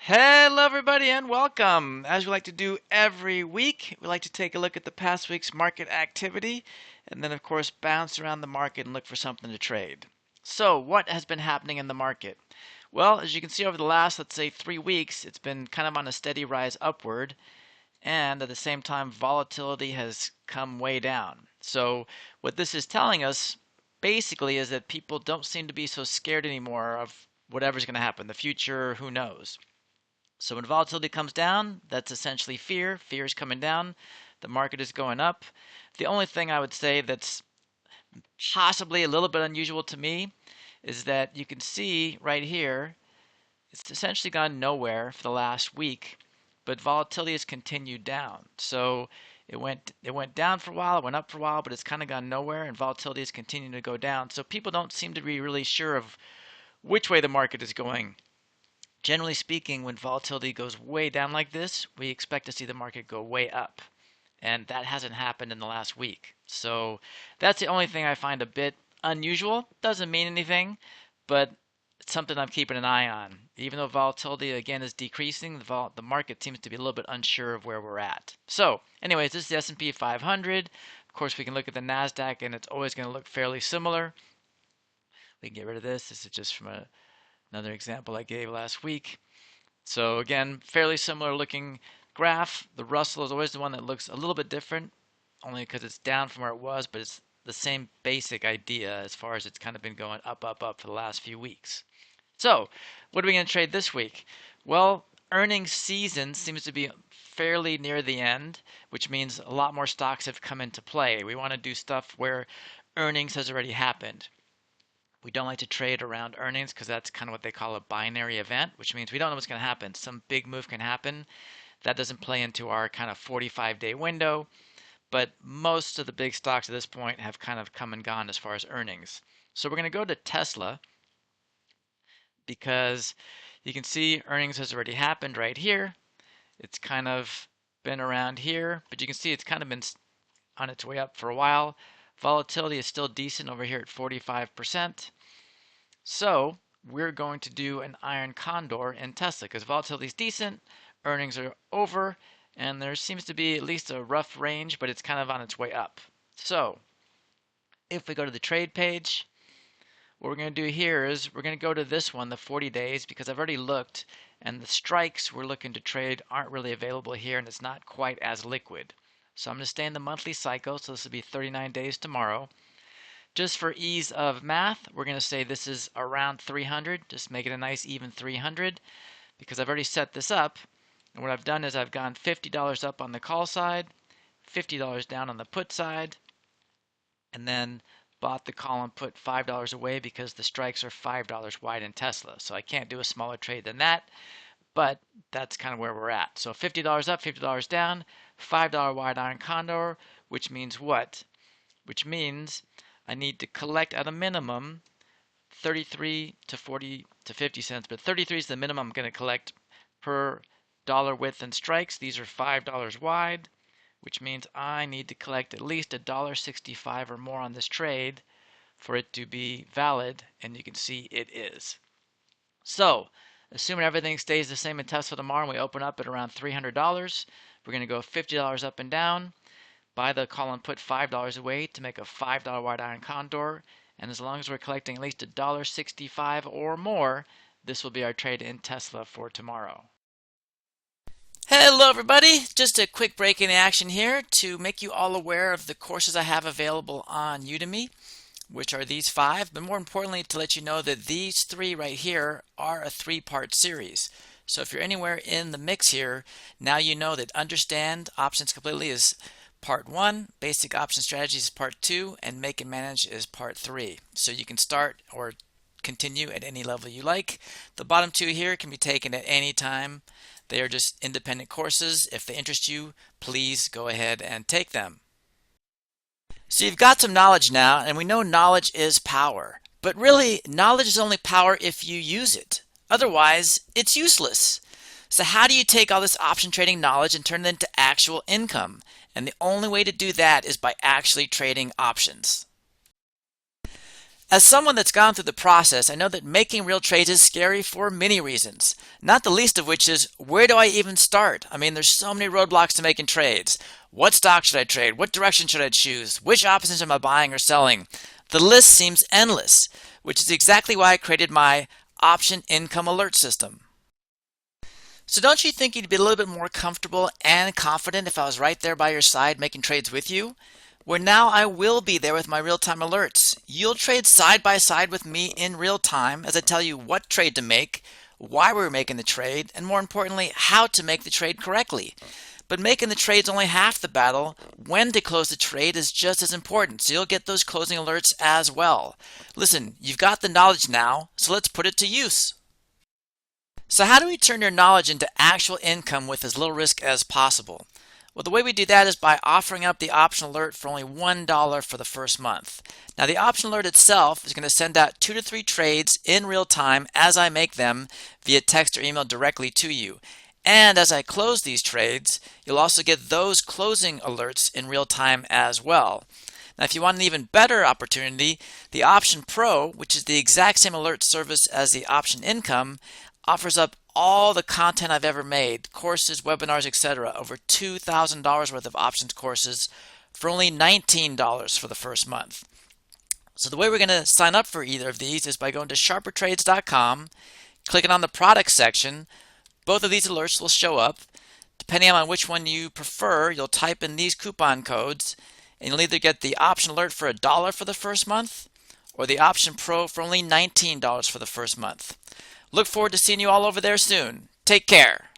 Hello, everybody, and welcome. As we like to do every week, we like to take a look at the past week's market activity and then, of course, bounce around the market and look for something to trade. So, what has been happening in the market? Well, as you can see over the last, let's say, 3 weeks, it's been kind of on a steady rise upward, and at the same time, volatility has come way down. So, what this is telling us basically is that people don't seem to be so scared anymore of whatever's going to happen. The future, who knows? So when volatility comes down, that's essentially fear. Fear is coming down. The market is going up. The only thing I would say that's possibly a little bit unusual to me is that you can see right here, it's essentially gone nowhere for the last week, but volatility has continued down. So it went down for a while, it went up for a while, but it's kind of gone nowhere, and volatility is continuing to go down. So people don't seem to be really sure of which way the market is going. Generally speaking, when volatility goes way down like this, we expect to see the market go way up. And that hasn't happened in the last week. So that's the only thing I find a bit unusual. Doesn't mean anything, but it's something I'm keeping an eye on. Even though volatility again is decreasing, the market seems to be a little bit unsure of where we're at. So, anyways, this is the S&P 500. Of course, we can look at the Nasdaq, and it's always going to look fairly similar. We can get rid of this. This is just from another example I gave last week. So again, fairly similar looking graph. The Russell is always the one that looks a little bit different, only because it's down from where it was, but it's the same basic idea as far as it's kind of been going up, up, up for the last few weeks. So what are we going to trade this week? Well, earnings season seems to be fairly near the end, which means a lot more stocks have come into play. We want to do stuff where earnings has already happened. We don't like to trade around earnings because that's kind of what they call a binary event, which means we don't know what's going to happen. Some big move can happen. That doesn't play into our kind of 45-day window, but most of the big stocks at this point have kind of come and gone as far as earnings. So we're going to go to Tesla because you can see earnings has already happened right here. It's kind of been around here, but you can see it's kind of been on its way up for a while. Volatility is still decent over here at 45%. So we're going to do an iron condor in Tesla because volatility is decent, earnings are over, and there seems to be at least a rough range, but it's kind of on its way up. So if we go to the trade page, what we're going to do here is we're going to go to this one, the 40 days, because I've already looked, and the strikes we're looking to trade aren't really available here, and it's not quite as liquid. So I'm going to stay in the monthly cycle, so this will be 39 days tomorrow. Just for ease of math, we're going to say this is around 300. Just make it a nice even 300 because I've already set this up. And what I've done is I've gone $50 up on the call side, $50 down on the put side, and then bought the call and put $5 away because the strikes are $5 wide in Tesla. So I can't do a smaller trade than that, but that's kind of where we're at. So $50 up, $50 down, $5 wide iron condor, which means what? Which means I need to collect at a minimum 33 to 40 to 50 cents, but 33 is the minimum I'm going to collect per dollar width and strikes. These are $5 wide, which means I need to collect at least $1.65 or more on this trade for it to be valid, and you can see it is. So, assuming everything stays the same in Tesla tomorrow and we open up at around $300, we're going to go $50 up and down, buy the call and put $5 away to make a $5 wide iron condor, and as long as we're collecting at least $1.65 or more, this will be our trade in Tesla for tomorrow. Hello everybody, just a quick break in action here to make you all aware of the courses I have available on Udemy, which are these 5, but more importantly to let you know that these 3 right here are a 3-part series. So if you're anywhere in the mix here, now you know that Understand Options Completely is Part 1, Basic Option Strategies is Part 2, and Make and Manage is Part 3. So you can start or continue at any level you like. The bottom 2 here can be taken at any time. They are just independent courses. If they interest you, please go ahead and take them. So you've got some knowledge now, and we know knowledge is power. But really, knowledge is only power if you use it. Otherwise, it's useless. So how do you take all this option trading knowledge and turn it into actual income? And the only way to do that is by actually trading options. As someone that's gone through the process, I know that making real trades is scary for many reasons, not the least of which is, where do I even start? I mean, there's so many roadblocks to making trades. What stock should I trade? What direction should I choose? Which options am I buying or selling? The list seems endless, which is exactly why I created my option income alert system. So don't you think you'd be a little bit more comfortable and confident if I was right there by your side making trades with you? Where now I will be there with my real-time alerts. You'll trade side by side with me in real time as I tell you what trade to make, why we're making the trade, and more importantly, how to make the trade correctly. But making the trade's only half the battle. When to close the trade is just as important, so you'll get those closing alerts as well. Listen, you've got the knowledge now, so let's put it to use. So how do we turn your knowledge into actual income with as little risk as possible? Well, the way we do that is by offering up the option alert for only $1 for the first month. Now, the option alert itself is going to send out 2 to 3 trades in real time as I make them via text or email directly to you. And as I close these trades, you'll also get those closing alerts in real time as well. Now, if you want an even better opportunity, the Option Pro, which is the exact same alert service as the Option Income, offers up all the content I've ever made, courses, webinars, etc. Over $2,000 worth of options courses for only $19 for the first month. So the way we're going to sign up for either of these is by going to sharpertrades.com, clicking on the products section. Both of these alerts will show up. Depending on which one you prefer, you'll type in these coupon codes and you'll either get the option alert for $1 for the first month or the Option Pro for only $19 for the first month. Look forward to seeing you all over there soon. Take care.